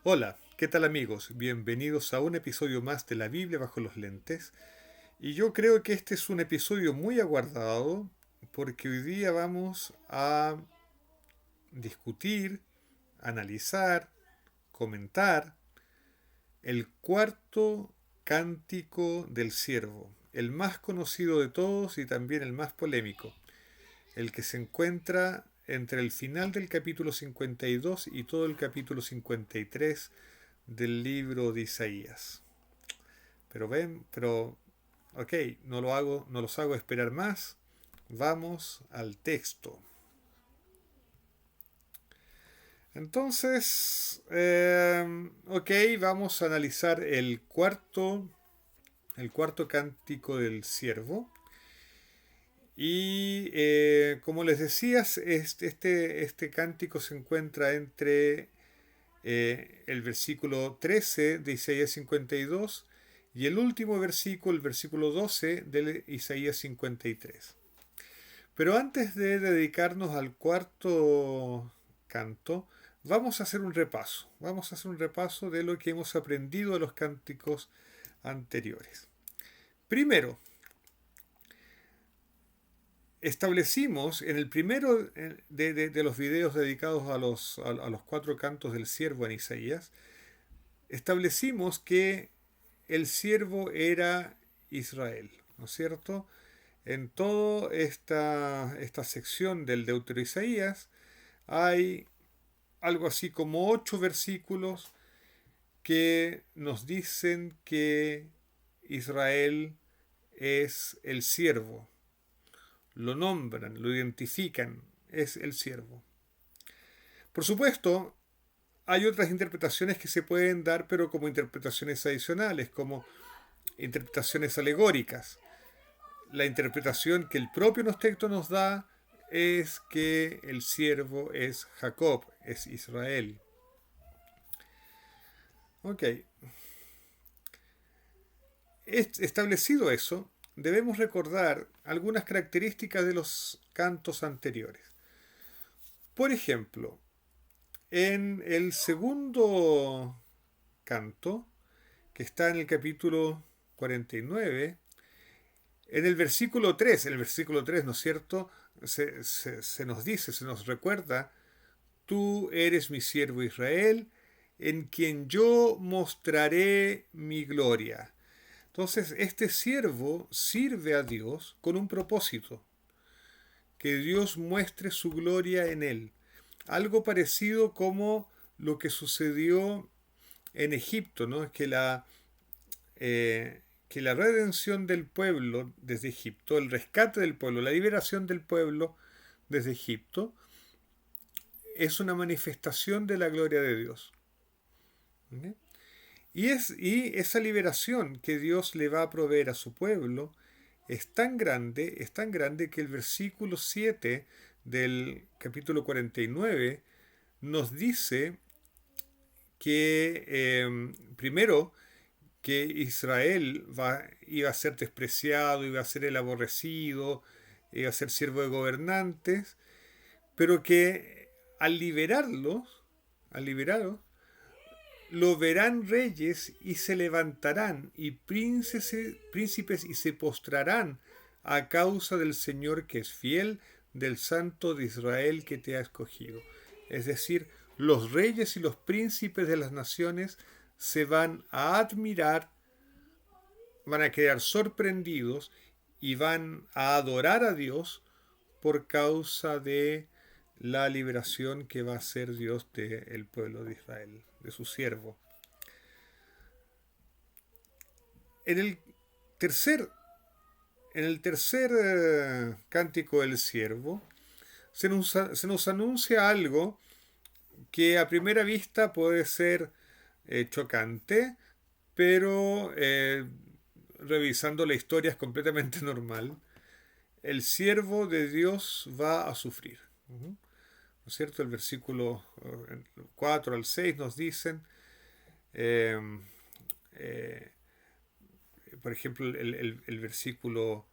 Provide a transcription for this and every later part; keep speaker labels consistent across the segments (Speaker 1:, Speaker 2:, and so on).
Speaker 1: Hola, ¿qué tal amigos? Bienvenidos a un episodio más de la Biblia bajo los lentes. Y yo creo que este es un episodio muy aguardado porque hoy día vamos a discutir, analizar, comentar el cuarto cántico del siervo, el más conocido de todos y también el más polémico, el que se encuentra entre el final del capítulo 52 y todo el capítulo 53 del libro de Isaías. Ok, no los hago esperar más. Vamos al texto. Entonces, ok, vamos a analizar el cuarto cántico del siervo. Y como les decías, este cántico se encuentra entre el versículo 13 de Isaías 52 y el último versículo, el versículo 12 de Isaías 53. Pero antes de dedicarnos al cuarto canto, vamos a hacer un repaso. Vamos a hacer un repaso de lo que hemos aprendido de los cánticos anteriores. Primero, establecimos en el primero de los videos dedicados a los cuatro cantos del siervo en Isaías, establecimos que el siervo era Israel, ¿no es cierto? En toda esta sección del Deutero Isaías hay algo así como 8 versículos que nos dicen que Israel es el siervo. Lo nombran, lo identifican, es el siervo. Por supuesto, hay otras interpretaciones que se pueden dar, pero como interpretaciones adicionales, como interpretaciones alegóricas. La interpretación que el propio texto nos da es que el siervo es Jacob, es Israel. Ok, establecido eso, debemos recordar algunas características de los cantos anteriores. Por ejemplo, en el segundo canto, que está en el capítulo 49, en el versículo 3, ¿no es cierto? Se nos dice, se nos recuerda, tú eres mi siervo Israel, en quien yo mostraré mi gloria. Entonces, este siervo sirve a Dios con un propósito, que Dios muestre su gloria en él. Algo parecido como lo que sucedió en Egipto, ¿no? Que la redención del pueblo desde Egipto, el rescate del pueblo, la liberación del pueblo desde Egipto, es una manifestación de la gloria de Dios. ¿Okay? Y esa liberación que Dios le va a proveer a su pueblo es tan grande que el versículo 7 del capítulo 49 nos dice que primero que iba a ser despreciado, iba a ser el aborrecido, iba a ser siervo de gobernantes, pero que al liberarlos, lo verán reyes y se levantarán y príncipes y se postrarán a causa del Señor que es fiel, del Santo de Israel que te ha escogido. Es decir, los reyes y los príncipes de las naciones se van a admirar, van a quedar sorprendidos y van a adorar a Dios por causa de la liberación que va a hacer Dios del pueblo de Israel, de su siervo. En el tercer, en el tercer cántico del siervo se nos anuncia algo que a primera vista puede ser chocante, pero revisando la historia es completamente normal. El siervo de Dios va a sufrir. ¿No es cierto? El versículo 4 al 6 nos dicen, eh, eh, por ejemplo, el versículo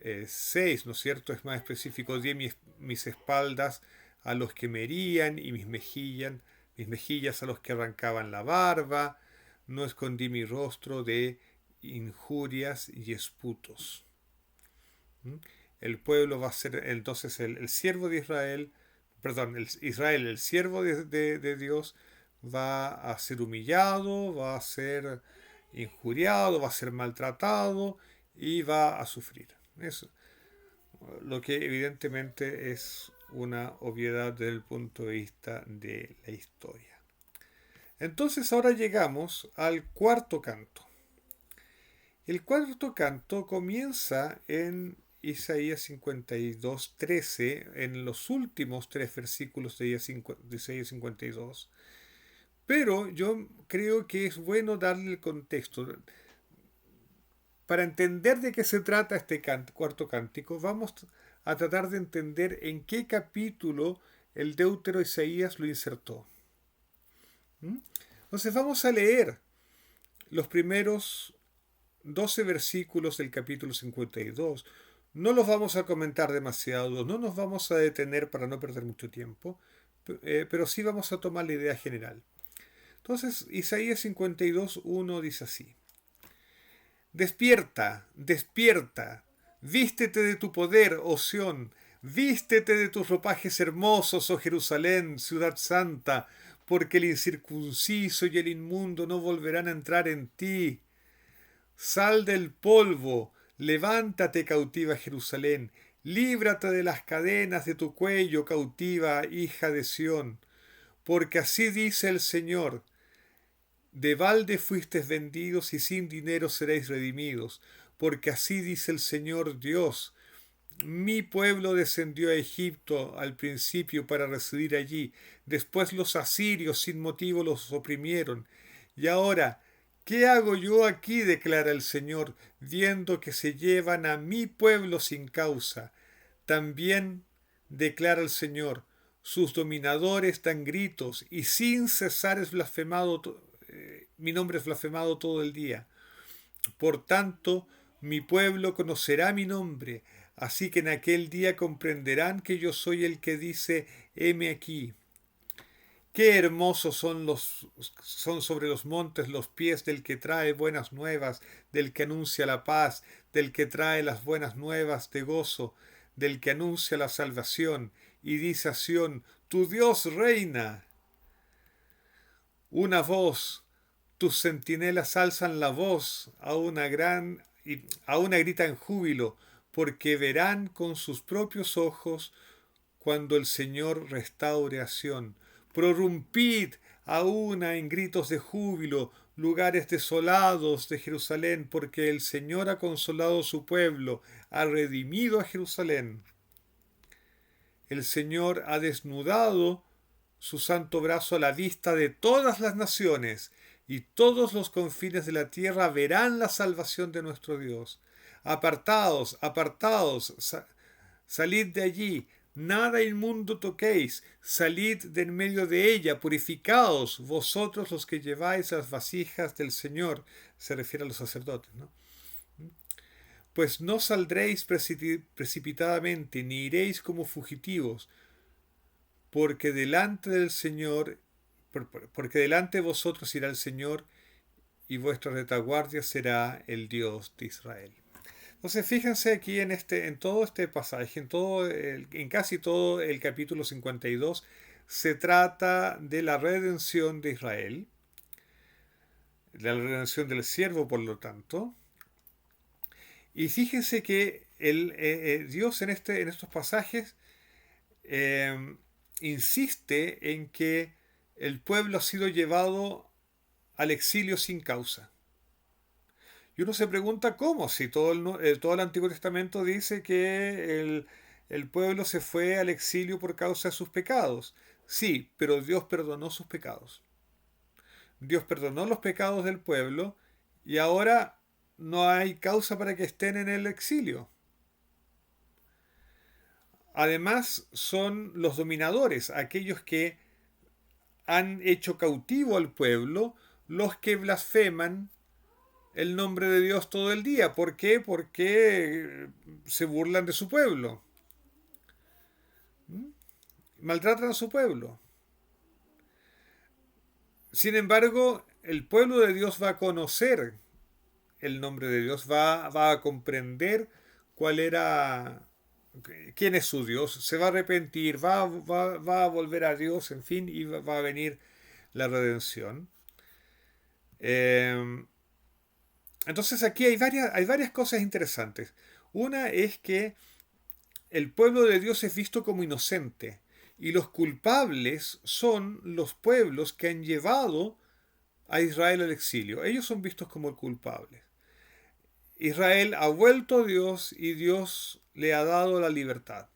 Speaker 1: 6, ¿no es cierto? Es más específico, di mis espaldas a los que me herían y mis mejillas mis mejillas a los que arrancaban la barba, no escondí mi rostro de injurias y esputos. ¿Mm? El pueblo va a ser entonces el siervo de Israel, perdón, Israel, el siervo de Dios, va a ser humillado, va a ser injuriado, va a ser maltratado y va a sufrir. Eso, lo que evidentemente es una obviedad desde el punto de vista de la historia. Entonces ahora llegamos al cuarto canto. El cuarto canto comienza en Isaías 52:13, en los últimos tres versículos de Isaías 52. Pero yo creo que es bueno darle el contexto. Para entender de qué se trata este cuarto cántico, vamos a tratar de entender en qué capítulo el deutero Isaías lo insertó. ¿Mm? Entonces vamos a leer los primeros 12 versículos del capítulo 52. No los vamos a comentar demasiado, no nos vamos a detener para no perder mucho tiempo, pero sí vamos a tomar la idea general. Entonces, Isaías 52:1 dice así: Despierta, despierta, vístete de tu poder, oh Sión, vístete de tus ropajes hermosos, oh Jerusalén, ciudad santa, porque el incircunciso y el inmundo no volverán a entrar en ti. Sal del polvo, levántate, cautiva Jerusalén, líbrate de las cadenas de tu cuello, cautiva hija de Sión, porque así dice el Señor: de balde fuisteis vendidos y sin dinero seréis redimidos, porque así dice el Señor Dios: mi pueblo descendió a Egipto al principio para residir allí, después los asirios sin motivo los oprimieron, y ahora, ¿qué hago yo aquí?, declara el Señor, viendo que se llevan a mi pueblo sin causa. También, declara el Señor, sus dominadores dan gritos, y sin cesar es blasfemado, mi nombre es blasfemado todo el día. Por tanto, mi pueblo conocerá mi nombre, así que en aquel día comprenderán que yo soy el que dice: heme aquí. Qué hermosos son sobre los montes los pies del que trae buenas nuevas, del que anuncia la paz, del que trae las buenas nuevas de gozo, del que anuncia la salvación, y dice a Sión: tu Dios reina. Una voz, tus centinelas alzan la voz, a una gritan júbilo, porque verán con sus propios ojos cuando el Señor restaure a Sión. Prorrumpid a una en gritos de júbilo, lugares desolados de Jerusalén, porque el Señor ha consolado su pueblo, ha redimido a Jerusalén. El Señor ha desnudado su santo brazo a la vista de todas las naciones, y todos los confines de la tierra verán la salvación de nuestro Dios. Apartaos, apartaos, salid de allí, nada inmundo toquéis, salid de en medio de ella, purificaos vosotros los que lleváis las vasijas del Señor. Se refiere a los sacerdotes, ¿no? Pues no saldréis precipitadamente, ni iréis como fugitivos, porque delante del Señor, porque delante de vosotros irá el Señor, y vuestra retaguardia será el Dios de Israel. Entonces fíjense aquí en todo este pasaje, en casi todo el capítulo 52, se trata de la redención de Israel, de la redención del siervo, por lo tanto. Y fíjense que Dios en estos pasajes insiste en que el pueblo ha sido llevado al exilio sin causa. Y uno se pregunta cómo, si todo el Antiguo Testamento dice que el pueblo se fue al exilio por causa de sus pecados. Sí, pero Dios perdonó sus pecados. Dios perdonó los pecados del pueblo y ahora no hay causa para que estén en el exilio. Además, son los dominadores, aquellos que han hecho cautivo al pueblo, los que blasfeman el nombre de Dios todo el día. ¿Por qué? Porque se burlan de su pueblo. Maltratan a su pueblo. Sin embargo, el pueblo de Dios va a conocer el nombre de Dios, va a comprender cuál era, quién es su Dios, se va a arrepentir, va a volver a Dios, en fin, y va a venir la redención. Eh, entonces aquí hay varias cosas interesantes. Una es que el pueblo de Dios es visto como inocente y los culpables son los pueblos que han llevado a Israel al exilio. Ellos son vistos como culpables. Israel ha vuelto a Dios y Dios le ha dado la libertad.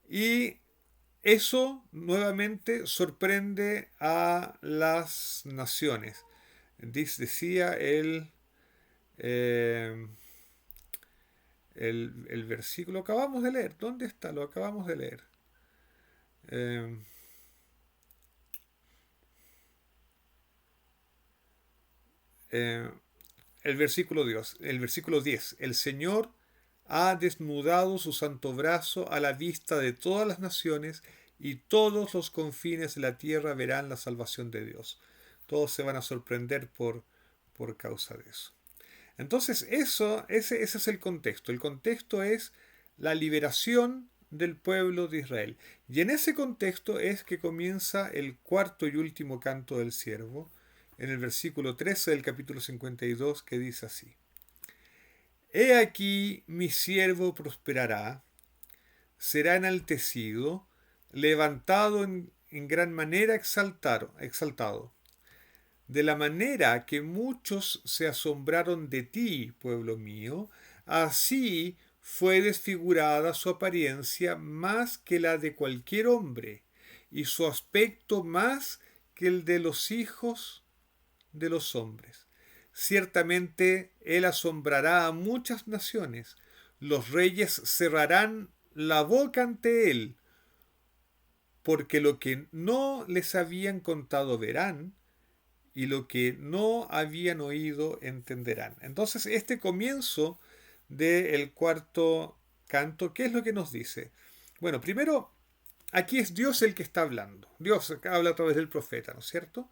Speaker 1: Y eso nuevamente sorprende a las naciones. Decía eh, el versículo, acabamos de leer. ¿Dónde está? Lo acabamos de leer. Eh, eh, el versículo 10. El Señor ha desnudado su santo brazo a la vista de todas las naciones y todos los confines de la tierra verán la salvación de Dios. Todos se van a sorprender por causa de eso. Entonces, ese es el contexto. El contexto es la liberación del pueblo de Israel. Y en ese contexto es que comienza el cuarto y último canto del siervo, en el versículo 13 del capítulo 52, que dice así. He aquí mi siervo prosperará, será enaltecido, levantado en gran manera exaltado. De la manera que muchos se asombraron de ti, pueblo mío, así fue desfigurada su apariencia más que la de cualquier hombre, y su aspecto más que el de los hijos de los hombres. Ciertamente él asombrará a muchas naciones, los reyes cerrarán la boca ante él, porque lo que no les habían contado verán, y lo que no habían oído entenderán. Entonces, este comienzo del cuarto canto, ¿qué es lo que nos dice? Bueno, primero, aquí es Dios el que está hablando. Dios habla a través del profeta, ¿no es cierto?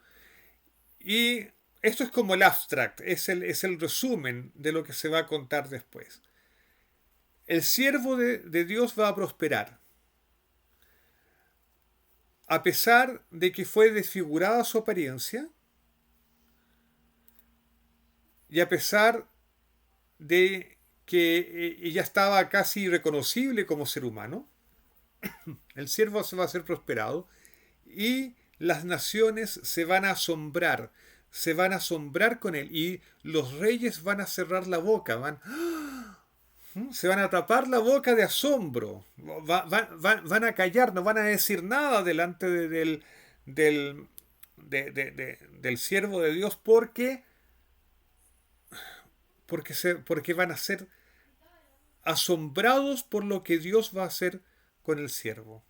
Speaker 1: Y esto es como el abstract, es el resumen de lo que se va a contar después. El siervo de Dios va a prosperar, a pesar de que fue desfigurada su apariencia y a pesar de que ella estaba casi irreconocible como ser humano, el siervo se va a ser prosperado y las naciones se van a asombrar con él y los reyes van a cerrar la boca, se van a tapar la boca de asombro, van a callar, no van a decir nada delante del, del siervo de Dios porque van a ser asombrados por lo que Dios va a hacer con el siervo.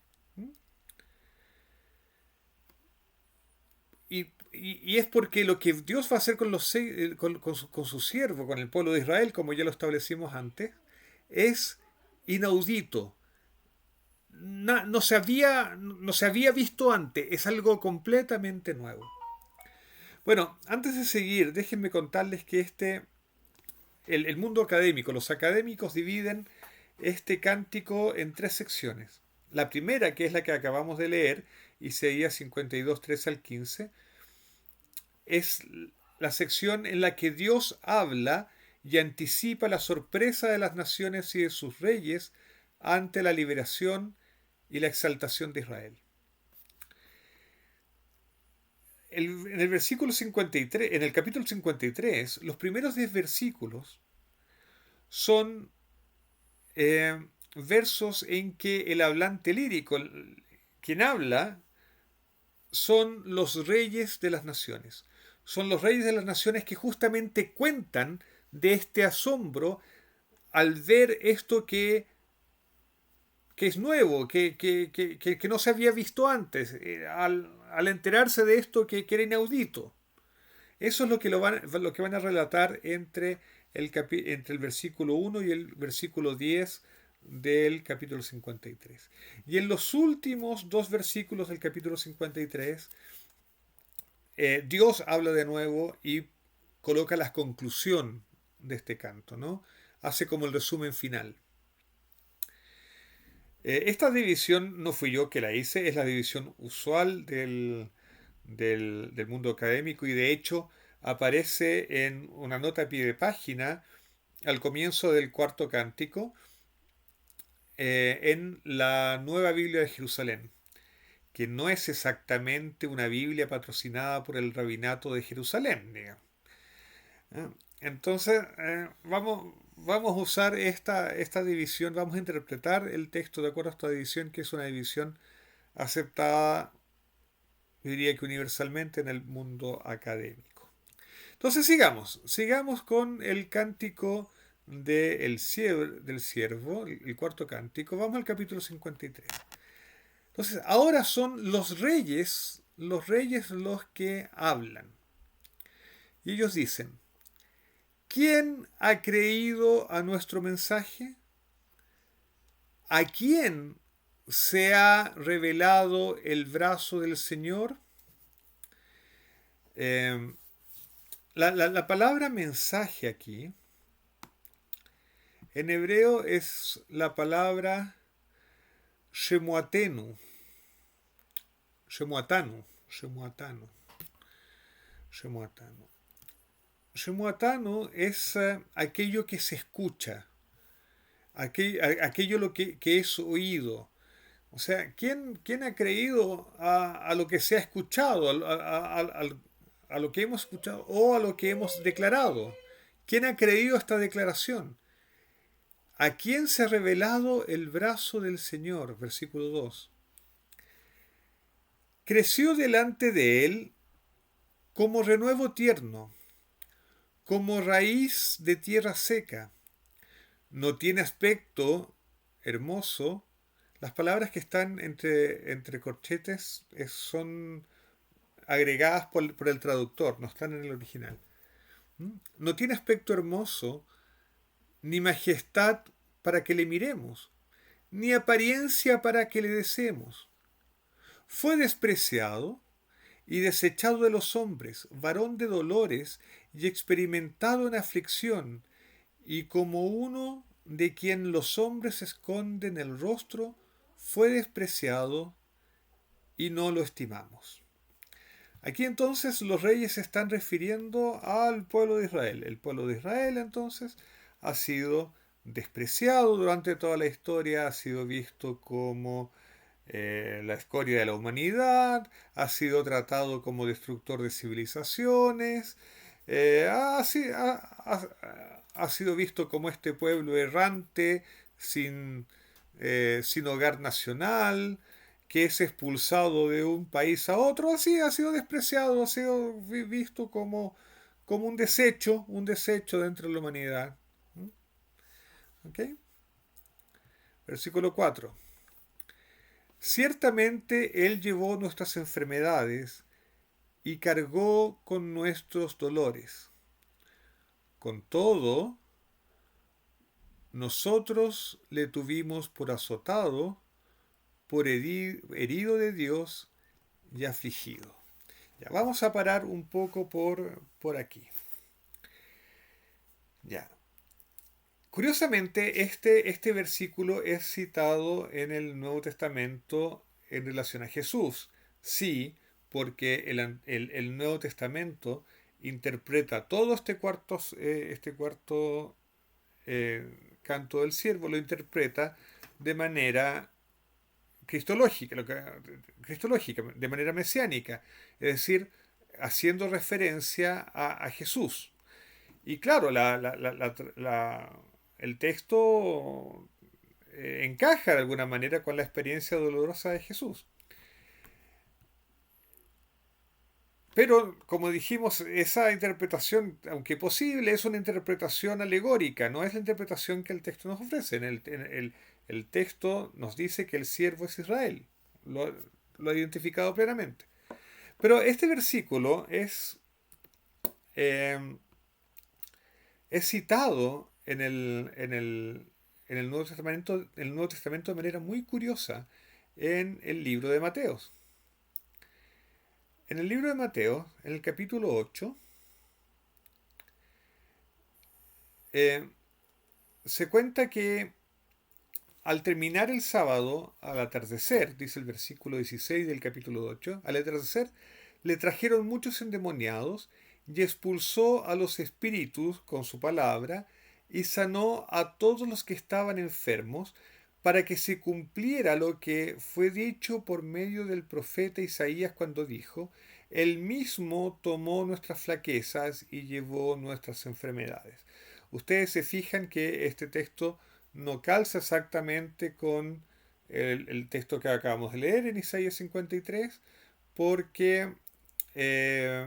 Speaker 1: Y es porque lo que Dios va a hacer con su siervo, con el pueblo de Israel, como ya lo establecimos antes, es inaudito. No se había visto antes, es algo completamente nuevo. Bueno, antes de seguir, déjenme contarles que el mundo académico, los académicos dividen este cántico en tres secciones. La primera, que es la que acabamos de leer, Isaías 52, 13 al 15, es la sección en la que Dios habla y anticipa la sorpresa de las naciones y de sus reyes ante la liberación y la exaltación de Israel. En el versículo 53, en el capítulo 53, los primeros 10 versículos son versos en que el hablante lírico, quien habla, son los reyes de las naciones. Son los reyes de las naciones que justamente cuentan de este asombro al ver esto que es nuevo, que no se había visto antes, al enterarse de esto que era inaudito. Eso es lo que van a relatar entre el versículo 1 y el versículo 10 del capítulo 53. Y en los últimos dos versículos del capítulo 53 Dios habla de nuevo y coloca la conclusión de este canto, ¿no? Hace como el resumen final. Esta división no fui yo que la hice, es la división usual del mundo académico y de hecho aparece en una nota a pie de página al comienzo del cuarto cántico en la Nueva Biblia de Jerusalén, que no es exactamente una Biblia patrocinada por el rabinato de Jerusalén, digamos. ¿Eh? Entonces, vamos a usar esta división, vamos a interpretar el texto de acuerdo a esta división, que es una división aceptada, diría que universalmente, en el mundo académico. Entonces, sigamos con el cántico del siervo, el cuarto cántico. Vamos al capítulo 53. Entonces, ahora son los reyes los que hablan. Y ellos dicen, ¿quién ha creído a nuestro mensaje? ¿A quién se ha revelado el brazo del Señor? Eh, la palabra mensaje aquí, en hebreo es la palabra shemuatenu, shemuatanu, shemuatanu, shemuatanu. Shemuatanu es aquello que se escucha, aquello que es oído. O sea, ¿quién ha creído a lo que se ha escuchado, a lo que hemos escuchado o a lo que hemos declarado? ¿Quién ha creído esta declaración? ¿A quién se ha revelado el brazo del Señor? Versículo 2. Creció delante de él como renuevo tierno, como raíz de tierra seca. No tiene aspecto hermoso. Las palabras que están entre corchetes son agregadas por el traductor, no están en el original. No tiene aspecto hermoso, ni majestad para que le miremos, ni apariencia para que le deseemos. Fue despreciado y desechado de los hombres, varón de dolores y experimentado en aflicción, y como uno de quien los hombres esconden el rostro, fue despreciado y no lo estimamos. Aquí entonces los reyes se están refiriendo al pueblo de Israel. El pueblo de Israel entonces ha sido despreciado durante toda la historia, ha sido visto como la escoria de la humanidad, ha sido tratado como destructor de civilizaciones, ha sido visto como este pueblo errante, sin, sin hogar nacional, que es expulsado de un país a otro, así ha sido despreciado, ha sido visto como un desecho dentro de la humanidad. ¿Ok? Versículo 4. Ciertamente Él llevó nuestras enfermedades y cargó con nuestros dolores. Con todo, nosotros le tuvimos por azotado, por herido de Dios y afligido. Ya, vamos a parar un poco por aquí. Ya. Curiosamente, este versículo es citado en el Nuevo Testamento en relación a Jesús. Sí, porque el Nuevo Testamento interpreta todo este cuarto canto del siervo, lo interpreta de manera cristológica, de manera mesiánica, es decir, haciendo referencia a Jesús. Y claro, el texto encaja de alguna manera con la experiencia dolorosa de Jesús. Pero, como dijimos, esa interpretación, aunque posible, es una interpretación alegórica, no es la interpretación que el texto nos ofrece. El texto nos dice que el siervo es Israel, lo ha identificado plenamente. Pero este versículo eh, es citado en el Nuevo Testamento de manera muy curiosa en el libro de Mateos. En el libro de Mateo, en el capítulo 8, eh, se cuenta que al terminar el sábado, al atardecer, dice el versículo 16 del capítulo 8, al atardecer le trajeron muchos endemoniados y expulsó a los espíritus con su palabra y sanó a todos los que estaban enfermos para que se cumpliera lo que fue dicho por medio del profeta Isaías cuando dijo, Él mismo tomó nuestras flaquezas y llevó nuestras enfermedades. Ustedes se fijan que este texto no calza exactamente con el texto que acabamos de leer en Isaías 53, porque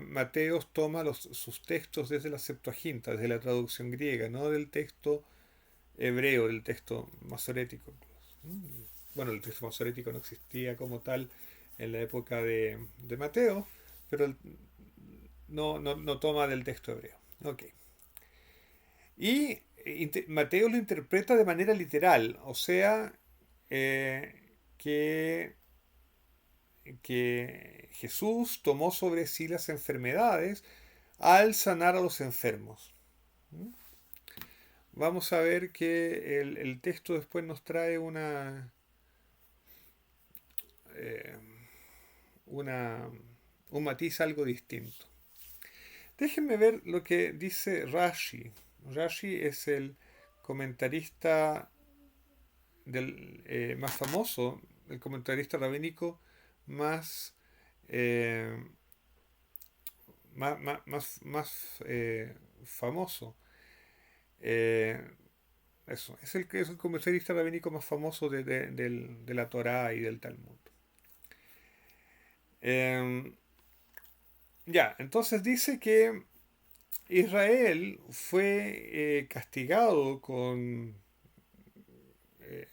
Speaker 1: Mateos toma sus textos desde la Septuaginta, desde la traducción griega, no del texto hebreo, del texto masorético. Bueno, el texto masorético no existía como tal en la época de Mateo, pero no toma del texto hebreo. Ok. Y Mateo lo interpreta de manera literal, o sea, eh, que, que Jesús tomó sobre sí las enfermedades al sanar a los enfermos. ¿Mm? Vamos a ver que el texto después nos trae eh, una, un matiz algo distinto. Déjenme ver lo que dice Rashi. Rashi es el comentarista más famoso, el comentarista rabínico más, eh, más famoso. Eh, eso, es el comentarista rabínico más famoso de la Torá y del Talmud. Eh, ya, entonces dice que Israel fue castigado con eh,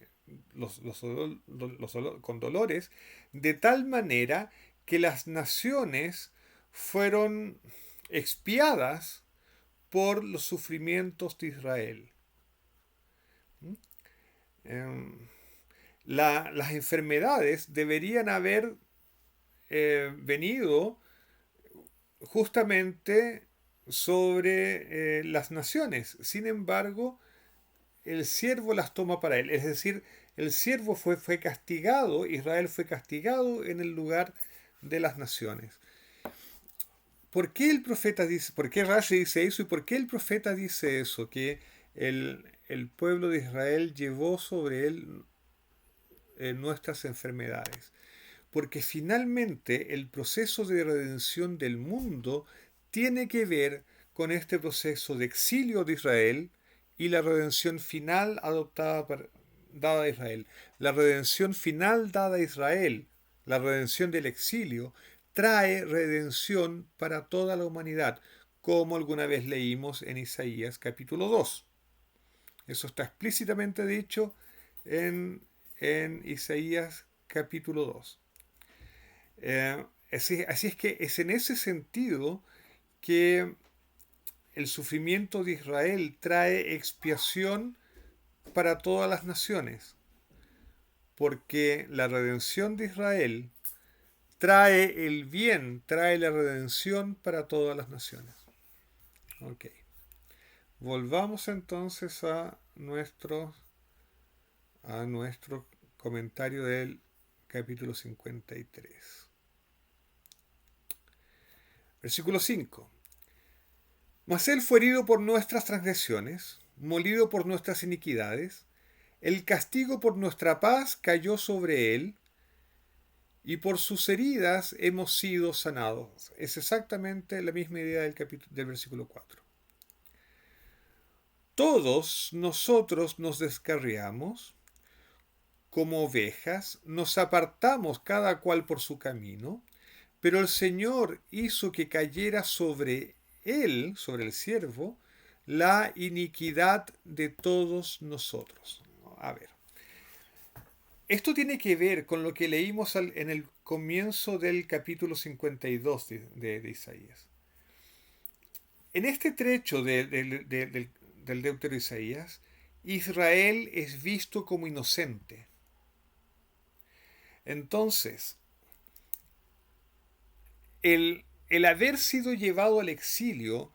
Speaker 1: con dolores, de tal manera que las naciones fueron expiadas por los sufrimientos de Israel. ¿Mm? Em, las enfermedades deberían haber venido justamente sobre las naciones. Sin embargo, el siervo las toma para él. Es decir, el siervo fue castigado, Israel fue castigado en el lugar de las naciones. ¿Por qué el profeta dice, por qué Rashi dice eso y por qué el profeta dice eso? Que el pueblo de Israel llevó sobre él nuestras enfermedades. Porque finalmente el proceso de redención del mundo tiene que ver con este proceso de exilio de Israel y la redención final dada a Israel. La redención final dada a Israel, la redención del exilio, trae redención para toda la humanidad, como alguna vez leímos en Isaías capítulo 2. Eso está explícitamente dicho en Isaías capítulo 2. Así es que es en ese sentido que el sufrimiento de Israel trae expiación para todas las naciones, porque la redención de Israel trae el bien, trae la redención para todas las naciones. Ok. Volvamos entonces a nuestro comentario del capítulo 53. Versículo 5. Mas él fue herido por nuestras transgresiones, molido por nuestras iniquidades, el castigo por nuestra paz cayó sobre él, y por sus heridas hemos sido sanados. Es exactamente la misma idea del versículo 4. Todos nosotros nos descarriamos, como ovejas, nos apartamos cada cual por su camino, pero el Señor hizo que cayera sobre él, sobre el siervo, la iniquidad de todos nosotros. A ver, esto tiene que ver con lo que leímos en el comienzo del capítulo 52 de Isaías. En este trecho del Deutero Isaías, Israel es visto como inocente. Entonces, el haber sido llevado al exilio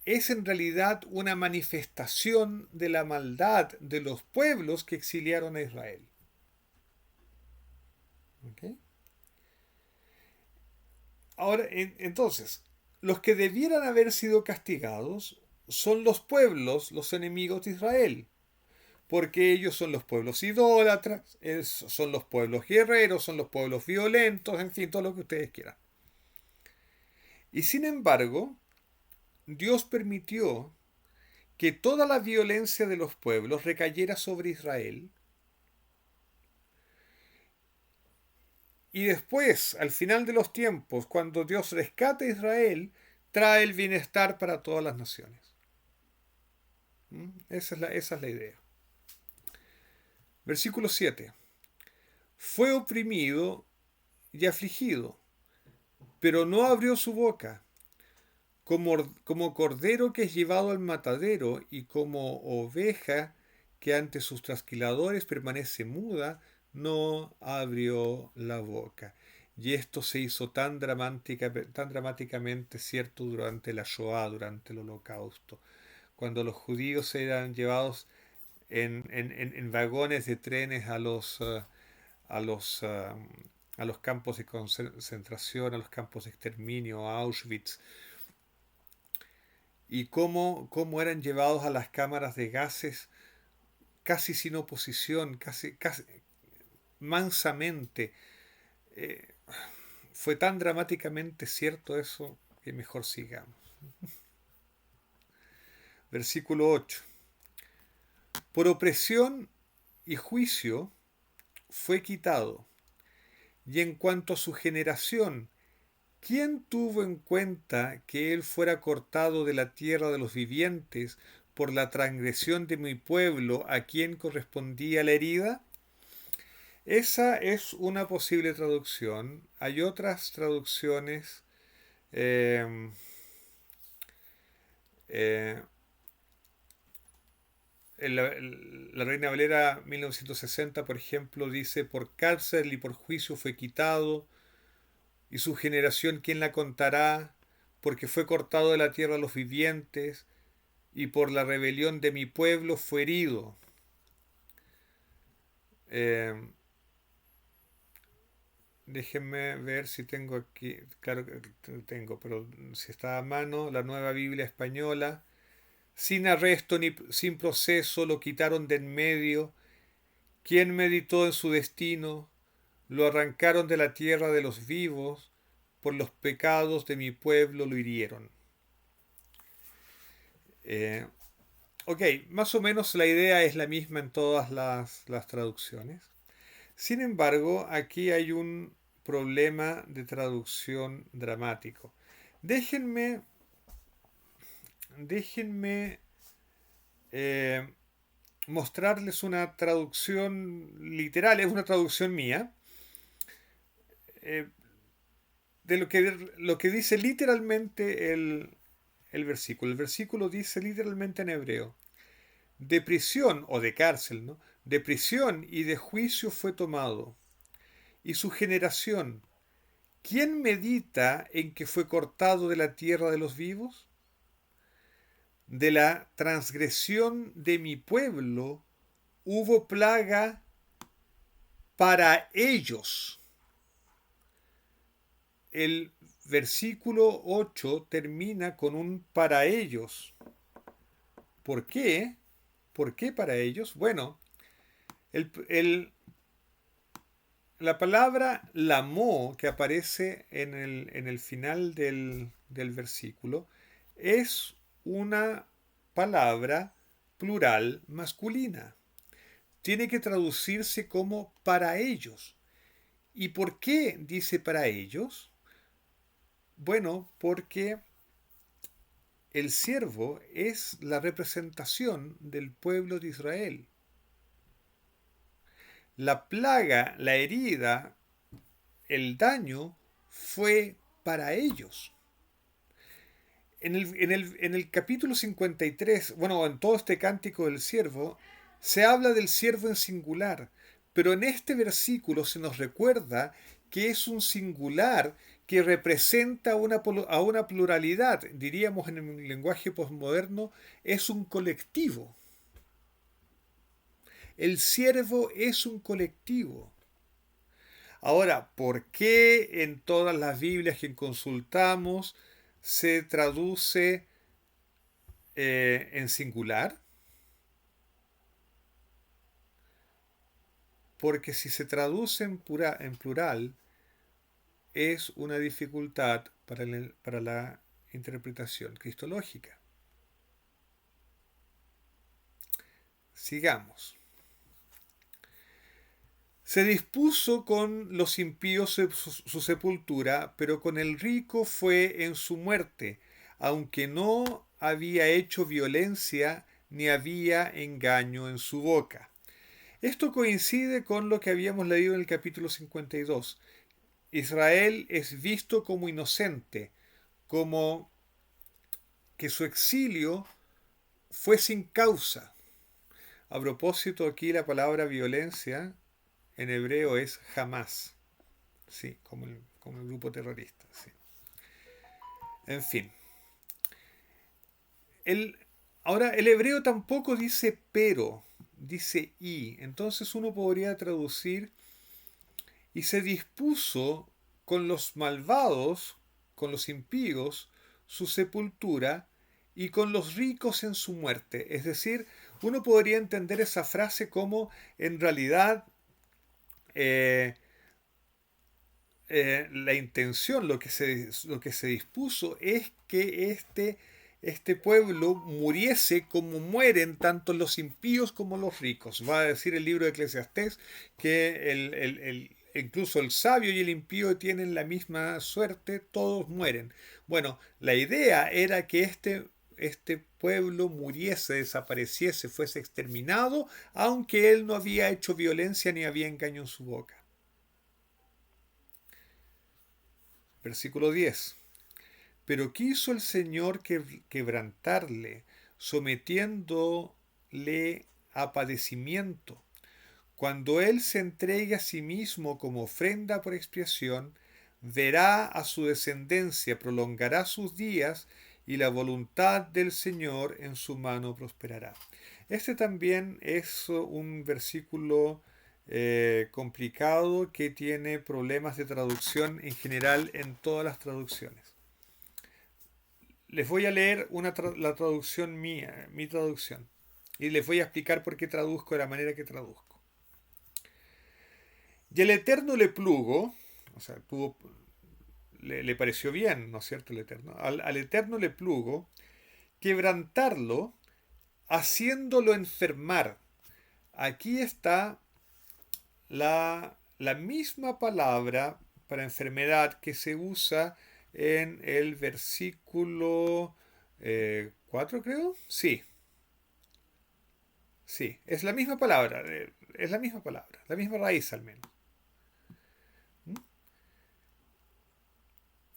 Speaker 1: es en realidad una manifestación de la maldad de los pueblos que exiliaron a Israel. ¿Ok? Ahora, entonces, los que debieran haber sido castigados son los pueblos, los enemigos de Israel, porque ellos son los pueblos idólatras, son los pueblos guerreros, son los pueblos violentos, en fin, todo lo que ustedes quieran. Y sin embargo, Dios permitió que toda la violencia de los pueblos recayera sobre Israel. Y después, al final de los tiempos, cuando Dios rescata a Israel, trae el bienestar para todas las naciones. Esa es la idea. Versículo 7. Fue oprimido y afligido, pero no abrió su boca. Como cordero que es llevado al matadero y como oveja que ante sus trasquiladores permanece muda, no abrió la boca. Y esto se hizo tan dramáticamente cierto durante la Shoah, durante el Holocausto, cuando los judíos eran llevados en vagones de trenes a los, uh, a los campos de concentración, a los campos de exterminio, a Auschwitz, y cómo eran llevados a las cámaras de gases casi sin oposición, casi mansamente. Eh, Fue tan dramáticamente cierto eso que mejor sigamos. Versículo 8. Por opresión y juicio fue quitado. Y en cuanto a su generación, ¿quién tuvo en cuenta que él fuera cortado de la tierra de los vivientes por la transgresión de mi pueblo a quien correspondía la herida? Esa es una posible traducción. Hay otras traducciones. eh, eh, la Reina Valera 1960, por ejemplo, dice: por cárcel y por juicio fue quitado, y su generación, ¿quién la contará? Porque fue cortado de la tierra de los vivientes, y por la rebelión de mi pueblo fue herido. Eh, Déjenme ver si tengo aquí, claro que tengo, pero si está a mano, la Nueva Biblia Española. Sin arresto ni sin proceso lo quitaron de en medio. ¿Quién meditó en su destino? Lo arrancaron de la tierra de los vivos. Por los pecados de mi pueblo lo hirieron. Eh, ok, más o menos la idea es la misma en todas las traducciones. Sin embargo, aquí hay un problema de traducción dramático. Déjenme, déjenme eh, mostrarles una traducción literal, es una traducción mía, eh, de lo que dice literalmente el versículo. El versículo dice literalmente en hebreo: de prisión o de cárcel, ¿no? De prisión y de juicio fue tomado. Y su generación, ¿quién medita en que fue cortado de la tierra de los vivos? De la transgresión de mi pueblo hubo plaga para ellos. El versículo 8 termina con un para ellos. ¿Por qué? ¿Por qué para ellos? Bueno, el, el, la palabra lamó que aparece en el final del versículo es una palabra plural masculina. Tiene que traducirse como para ellos. ¿Y por qué dice para ellos? Bueno, porque el siervo es la representación del pueblo de Israel. La plaga, la herida, el daño fue para ellos. En el capítulo 53, bueno, en todo este cántico del siervo, se habla del siervo en singular, pero en este versículo se nos recuerda que es un singular que representa a una pluralidad, diríamos en el lenguaje posmoderno, es un colectivo. El siervo es un colectivo. Ahora, ¿por qué en todas las Biblias que consultamos se traduce en singular? Porque si se traduce en plural, es una dificultad para la interpretación cristológica. Sigamos. Se dispuso con los impíos su sepultura, pero con el rico fue en su muerte, aunque no había hecho violencia ni había engaño en su boca. Esto coincide con lo que habíamos leído en el capítulo 52. Israel es visto como inocente, como que su exilio fue sin causa. A propósito, aquí la palabra violencia en hebreo es jamás, sí, como el grupo terrorista. Sí. En fin, el, ahora el hebreo tampoco dice pero, dice y. Entonces uno podría traducir y se dispuso con los malvados, con los impíos, su sepultura y con los ricos en su muerte. Es decir, uno podría entender esa frase como en realidad eh, la intención, lo que se dispuso es que este pueblo muriese como mueren tanto los impíos como los ricos. Va a decir el libro de Eclesiastés que incluso el sabio y el impío tienen la misma suerte, todos mueren. Bueno, la idea era que este pueblo muriese, desapareciese, fuese exterminado, aunque él no había hecho violencia ni había engaño en su boca. Versículo 10. Pero quiso el Señor quebrantarle, sometiéndole a padecimiento. Cuando Él se entregue a sí mismo como ofrenda por expiación, verá a su descendencia, prolongará sus días, y la voluntad del Señor en su mano prosperará. Este también es un versículo complicado que tiene problemas de traducción en general en todas las traducciones. Les voy a leer la traducción mía, mi traducción, y les voy a explicar por qué traduzco de la manera que traduzco. Y el Eterno le plugo, o sea, le pareció bien, ¿no es cierto? El Eterno. Al Eterno le plugo quebrantarlo, haciéndolo enfermar. Aquí está la misma palabra para enfermedad que se usa en el versículo 4, creo. Sí, sí, es la misma palabra, la misma raíz al menos. ¿Mm?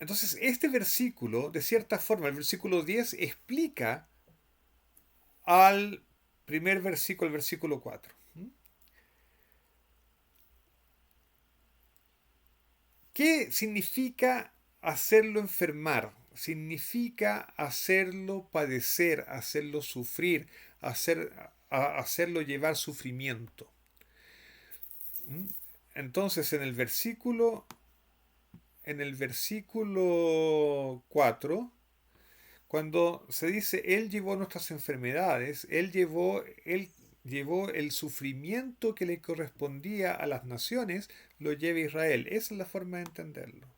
Speaker 1: Entonces, este versículo, de cierta forma, el versículo 10 explica al primer versículo, el versículo 4. ¿Qué significa hacerlo enfermar? Significa hacerlo padecer, hacerlo sufrir, hacerlo llevar sufrimiento. Entonces, en el versículo 4, cuando se dice Él llevó nuestras enfermedades, Él llevó el sufrimiento que le correspondía a las naciones, lo lleva Israel. Esa es la forma de entenderlo.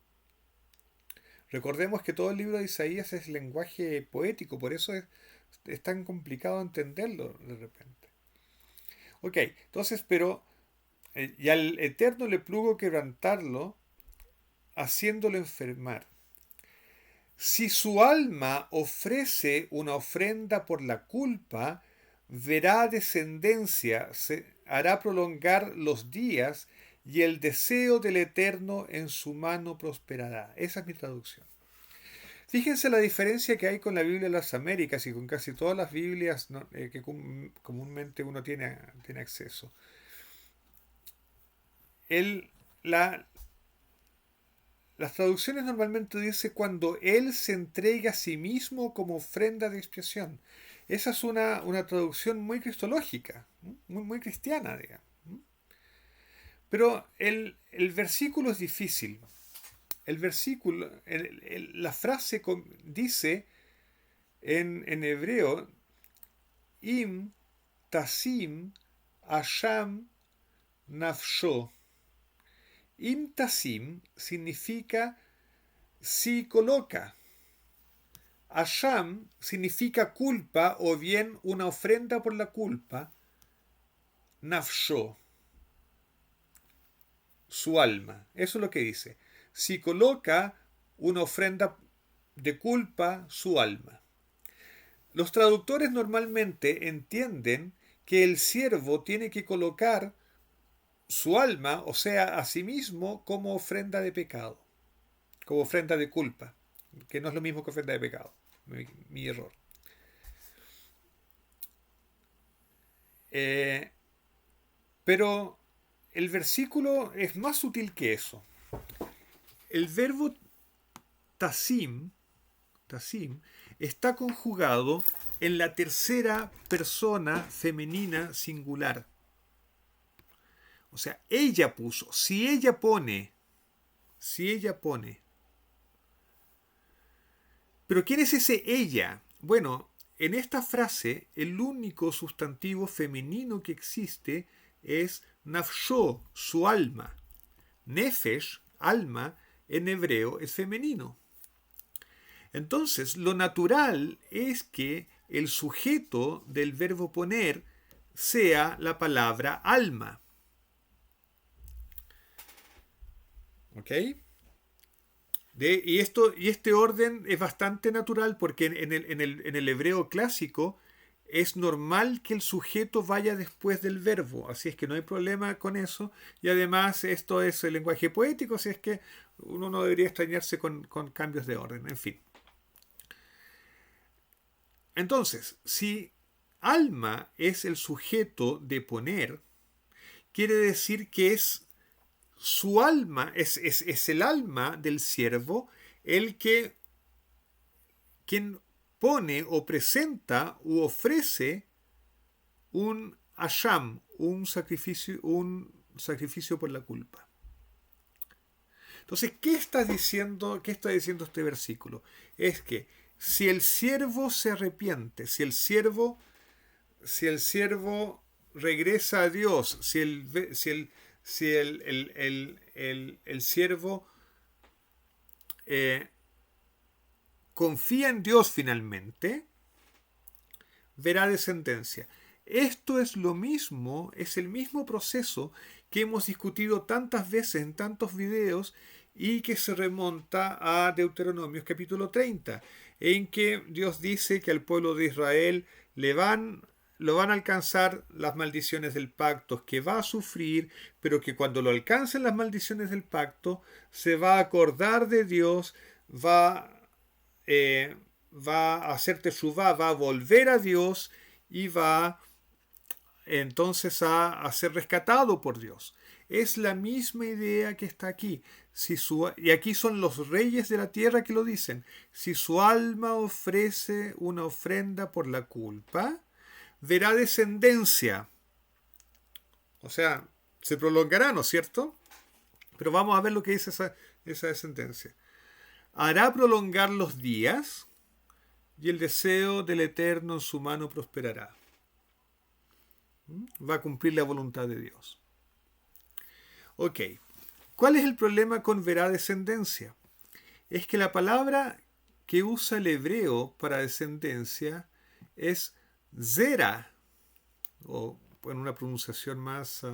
Speaker 1: Recordemos que todo el libro de Isaías es lenguaje poético, por eso es tan complicado entenderlo de repente. Ok, entonces, pero y al Eterno le plugo quebrantarlo, haciéndolo enfermar. Si su alma ofrece una ofrenda por la culpa, verá descendencia, se hará prolongar los días, y el deseo del Eterno en su mano prosperará. Esa es mi traducción. Fíjense la diferencia que hay con la Biblia de las Américas y con casi todas las Biblias, ¿no? Que comúnmente uno tiene acceso. El, la, las traducciones normalmente dice cuando Él se entrega a sí mismo como ofrenda de expiación. Esa es una traducción muy cristológica, muy cristiana, digamos. Pero el versículo es difícil. El versículo, la frase dice en hebreo, Im tasim asham nafsho. Im tasim significa si coloca. Asham significa culpa o bien una ofrenda por la culpa. Nafsho, su alma. Eso es lo que dice. Si coloca una ofrenda de culpa, su alma. Los traductores normalmente entienden que el siervo tiene que colocar su alma, o sea, a sí mismo, como ofrenda de pecado, como ofrenda de culpa, que no es lo mismo que ofrenda de pecado. Mi error. Pero el versículo es más sutil que eso. El verbo tasim, tasim está conjugado en la tercera persona femenina singular. O sea, ella puso. Si ella pone. Pero ¿quién es ese ella? Bueno, en esta frase el único sustantivo femenino que existe es nafsho, su alma. Nefesh, alma, en hebreo es femenino. Entonces, lo natural es que el sujeto del verbo poner sea la palabra alma. ¿Ok? Y este orden es bastante natural porque en el hebreo clásico es normal que el sujeto vaya después del verbo, así es que no hay problema con eso, y además esto es el lenguaje poético, así es que uno no debería extrañarse con cambios de orden, en fin. Entonces, si alma es el sujeto de poner, quiere decir que es su alma, es el alma del siervo el que quien pone o presenta u ofrece un asham, un sacrificio por la culpa. Entonces, ¿qué está diciendo este versículo? Es que si el siervo se arrepiente, si el siervo regresa a Dios, si el siervo confía en Dios finalmente, verá descendencia. Esto es lo mismo, es el mismo proceso que hemos discutido tantas veces en tantos videos y que se remonta a Deuteronomios capítulo 30, en que Dios dice que al pueblo de Israel lo van a alcanzar las maldiciones del pacto, que va a sufrir, pero que cuando lo alcancen las maldiciones del pacto, se va a acordar de Dios, va a hacer teshuvá, va a volver a Dios y va entonces a ser rescatado por Dios. Es la misma idea que está aquí. Y aquí son los reyes de la tierra que lo dicen. Si su alma ofrece una ofrenda por la culpa, verá descendencia. O sea, se prolongará, ¿no es cierto? Pero vamos a ver lo que dice esa descendencia. Hará prolongar los días y el deseo del Eterno en su mano prosperará. Va a cumplir la voluntad de Dios. Ok. ¿Cuál es el problema con verá descendencia? Es que la palabra que usa el hebreo para descendencia es zera, o en una pronunciación más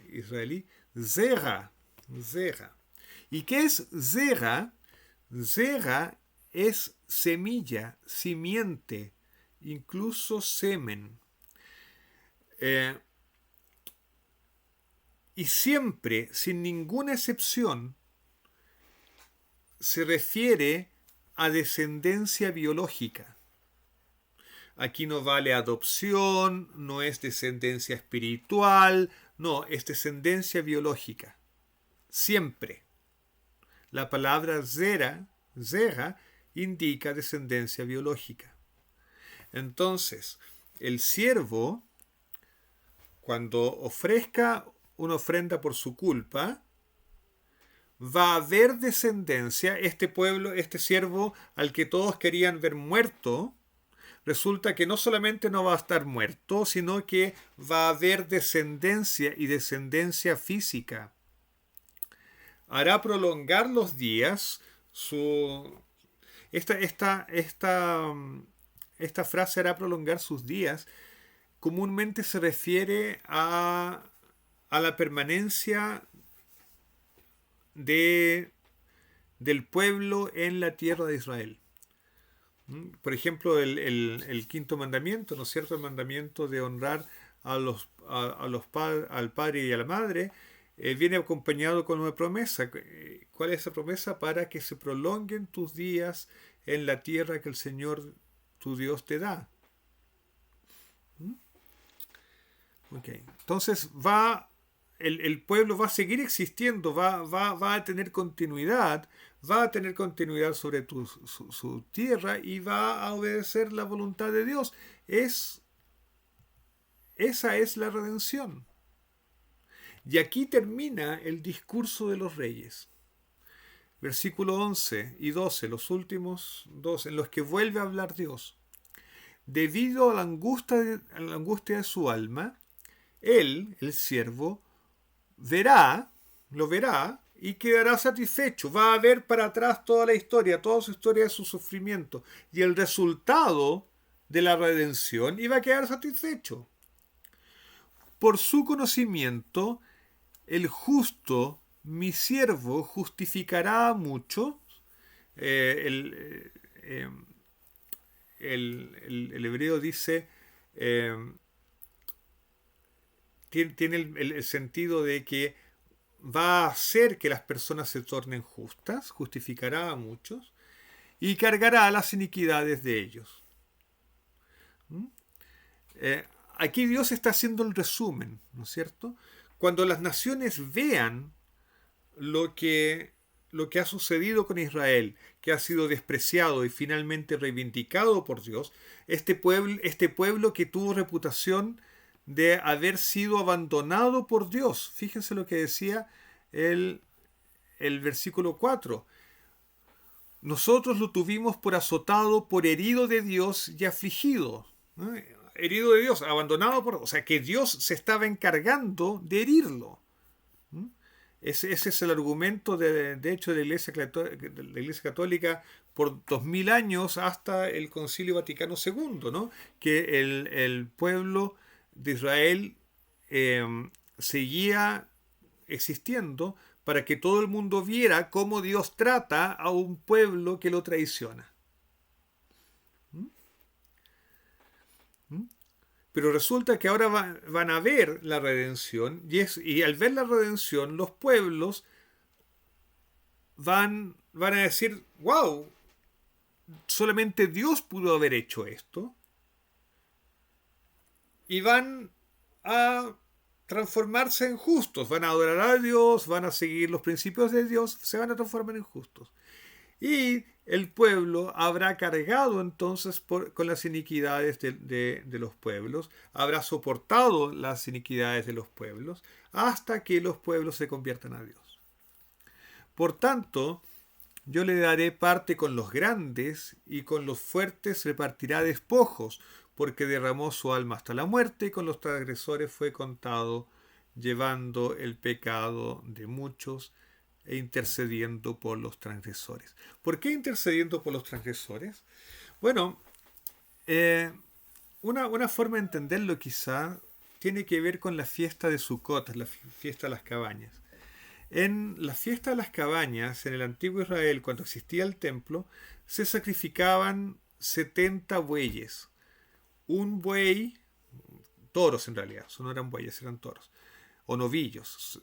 Speaker 1: israelí, zera. ¿Y qué es zera? Zera es semilla, simiente, incluso semen. Y siempre, sin ninguna excepción, se refiere a descendencia biológica. Aquí no vale adopción, no es descendencia espiritual, No, es descendencia biológica. Siempre. La palabra zera, indica descendencia biológica. Entonces, el siervo, cuando ofrezca una ofrenda por su culpa, va a haber descendencia. Este pueblo, este siervo al que todos querían ver muerto, resulta que no solamente no va a estar muerto, sino que va a haber descendencia, y descendencia física. Hará prolongar los días. Esta, esta, esta, esta frase, hará prolongar sus días, comúnmente se refiere a la permanencia del pueblo en la tierra de Israel. Por ejemplo, el quinto mandamiento, ¿no es cierto? El mandamiento de honrar al padre y a la madre, viene acompañado con una promesa. ¿Cuál es esa promesa? Para que se prolonguen tus días en la tierra que el Señor tu Dios te da. Okay. Entonces el pueblo va a seguir existiendo, va a tener continuidad, sobre su tierra, y va a obedecer la voluntad de Dios. Esa es la redención. Y aquí termina el discurso de los reyes. Versículo 11 y 12, los últimos dos, en los que vuelve a hablar Dios. Debido a la angustia de su alma, él, el siervo, lo verá y quedará satisfecho. Va a ver para atrás toda su historia de su sufrimiento y el resultado de la redención, y va a quedar satisfecho. Por su conocimiento, el justo, mi siervo, justificará a muchos. El hebreo dice, tiene el sentido de que va a hacer que las personas se tornen justas, justificará a muchos y cargará las iniquidades de ellos. Aquí Dios está haciendo el resumen, ¿no es cierto? Cuando las naciones vean lo que ha sucedido con Israel, que ha sido despreciado y finalmente reivindicado por Dios, este pueblo que tuvo reputación de haber sido abandonado por Dios. Fíjense lo que decía el versículo 4. Nosotros lo tuvimos por azotado, por herido de Dios y afligido. ¿No? Herido de Dios, abandonado por... O sea, que Dios se estaba encargando de herirlo. Ese es el argumento de hecho de la Iglesia Católica por 2000 años, hasta el Concilio Vaticano II, ¿no? Que el pueblo de Israel seguía existiendo para que todo el mundo viera cómo Dios trata a un pueblo que lo traiciona. Pero resulta que ahora van a ver la redención, y al ver la redención, los pueblos van a decir, wow, solamente Dios pudo haber hecho esto, y van a transformarse en justos, van a adorar a Dios, van a seguir los principios de Dios, se van a transformar en justos. Y el pueblo habrá cargado entonces con las iniquidades de los pueblos, habrá soportado las iniquidades de los pueblos, hasta que los pueblos se conviertan a Dios. Por tanto, yo le daré parte con los grandes, y con los fuertes repartirá despojos, porque derramó su alma hasta la muerte, y con los transgresores fue contado, llevando el pecado de muchos e intercediendo por los transgresores. ¿Por qué intercediendo por los transgresores? Bueno, una forma de entenderlo quizá tiene que ver con la fiesta de Sukkot, la fiesta de las cabañas. En la fiesta de las cabañas, en el antiguo Israel, cuando existía el templo, se sacrificaban 70 bueyes. Un buey, toros en realidad, no eran bueyes, eran toros, o novillos.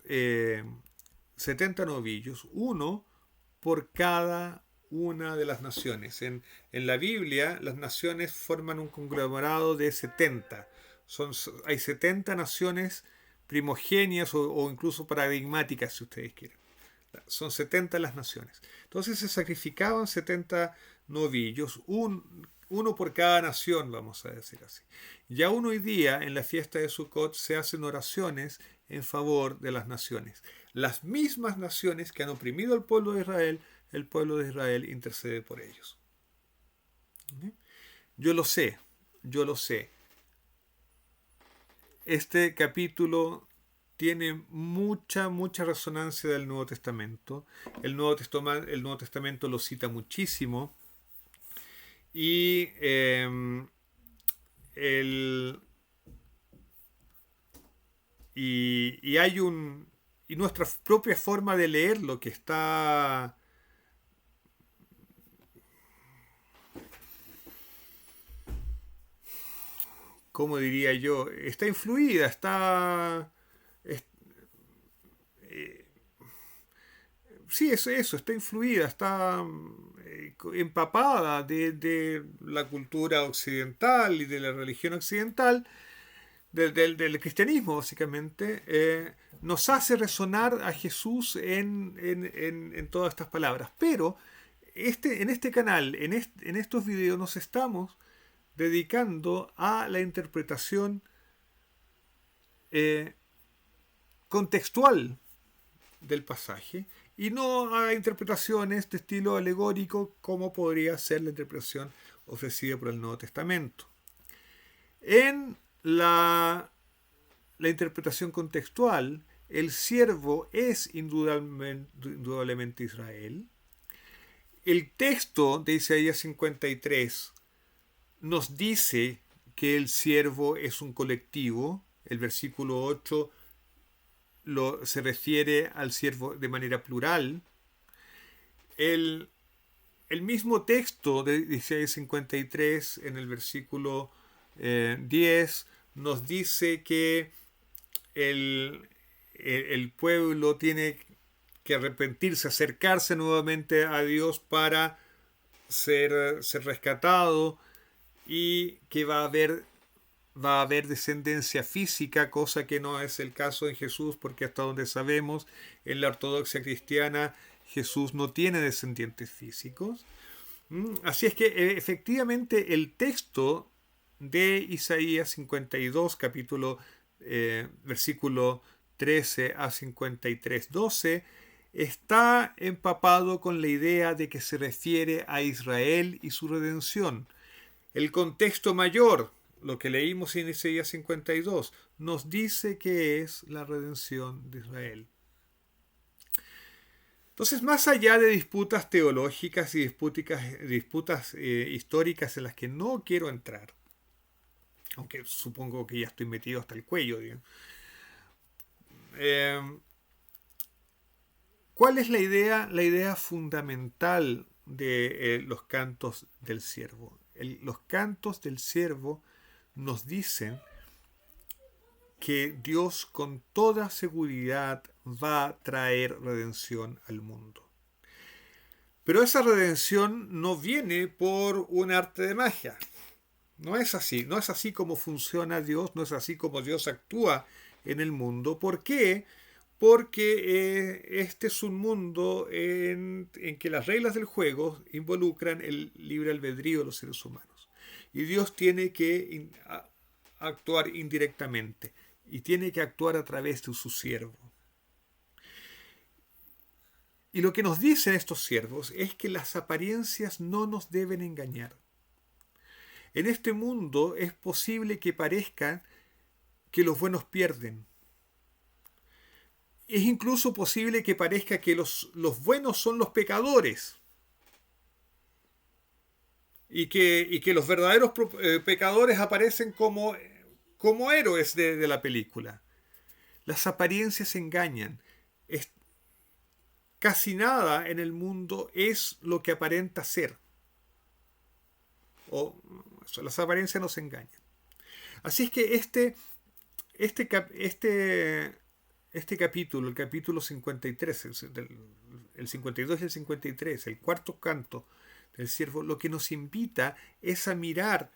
Speaker 1: 70 novillos, uno por cada una de las naciones. En la Biblia, las naciones forman un conglomerado de 70. Hay 70 naciones primogenias o incluso paradigmáticas, si ustedes quieren. Son 70 las naciones. Entonces se sacrificaban 70 novillos, uno por cada nación, vamos a decir así. Ya aún hoy día, en la fiesta de Sukkot, se hacen oraciones en favor de las naciones. Las mismas naciones que han oprimido al pueblo de Israel, el pueblo de Israel intercede por ellos. Yo lo sé, yo lo sé. Este capítulo tiene mucha resonancia del Nuevo Testamento. El Nuevo Testamento lo cita muchísimo. Y y hay y nuestra propia forma de leerlo que está, ¿cómo diría yo? Está influida, eh, sí, eso, está influida, está empapada de la cultura occidental y de la religión occidental, del cristianismo básicamente, nos hace resonar a Jesús en todas estas palabras. Pero en este canal, en estos videos, nos estamos dedicando a la interpretación eh, contextual del pasaje y no a interpretaciones de estilo alegórico como podría ser la interpretación ofrecida por el Nuevo Testamento. En la interpretación contextual, el siervo es indudablemente Israel. El texto de Isaías 53 nos dice que el siervo es un colectivo. El versículo 8 se refiere al siervo de manera plural. El mismo texto de Isaías 53 en el versículo 10 nos dice que el pueblo tiene que arrepentirse, acercarse nuevamente a Dios para ser rescatado, y que va a haber descendencia física, cosa que no es el caso en Jesús, porque hasta donde sabemos, en la ortodoxia cristiana, Jesús no tiene descendientes físicos. Así es que efectivamente el texto de Isaías 52, versículo 13 a 53, 12, está empapado con la idea de que se refiere a Israel y su redención. El contexto mayor, lo que leímos en Isaías 52, nos dice que es la redención de Israel. Entonces, más allá de disputas teológicas y disputas históricas en las que no quiero entrar, aunque supongo que ya estoy metido hasta el cuello, ¿cuál es la idea? La idea fundamental de los cantos del siervo. Los cantos del siervo nos dicen que Dios con toda seguridad va a traer redención al mundo. Pero esa redención no viene por un arte de magia. No es así. No es así como funciona Dios, no es así como Dios actúa en el mundo. ¿Por qué? Porque este es un mundo en que las reglas del juego involucran el libre albedrío de los seres humanos. Y Dios tiene que actuar indirectamente. Y tiene que actuar a través de su siervo. Y lo que nos dicen estos siervos es que las apariencias no nos deben engañar. En este mundo es posible que parezca que los buenos pierden. Es incluso posible que parezca que los buenos son los pecadores. Y que los verdaderos pecadores aparecen como héroes de la película. Las apariencias engañan. Casi nada en el mundo es lo que aparenta ser. Las apariencias nos engañan. Así es que este capítulo, el capítulo 53, el 52 y el 53, el cuarto canto del siervo, lo que nos invita es a mirar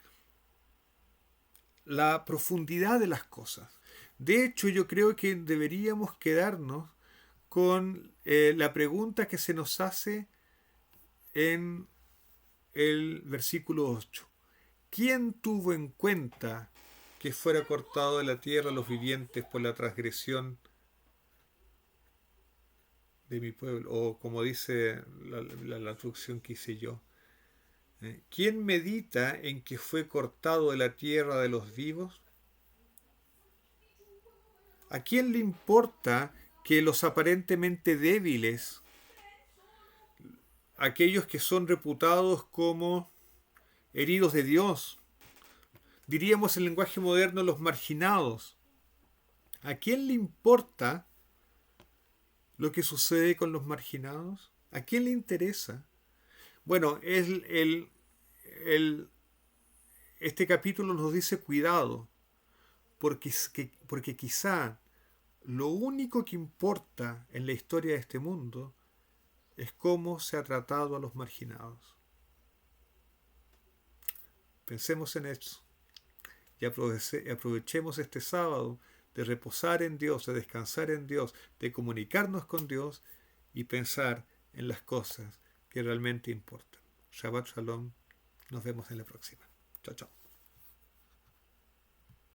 Speaker 1: la profundidad de las cosas. De hecho, yo creo que deberíamos quedarnos con la pregunta que se nos hace en el versículo 8. ¿Quién tuvo en cuenta que fuera cortado de la tierra los vivientes por la transgresión de mi pueblo? O como dice la traducción que hice yo. ¿Quién medita en que fue cortado de la tierra de los vivos? ¿A quién le importa que los aparentemente débiles, aquellos que son reputados como heridos de Dios, diríamos en lenguaje moderno los marginados, ¿a quién le importa lo que sucede con los marginados? ¿A quién le interesa? Bueno, este capítulo nos dice cuidado, porque quizá lo único que importa en la historia de este mundo es cómo se ha tratado a los marginados. Pensemos en eso y aprovechemos este sábado de reposar en Dios, de descansar en Dios, de comunicarnos con Dios y pensar en las cosas que realmente importan. Shabbat Shalom. Nos vemos en la próxima. Chao, chao.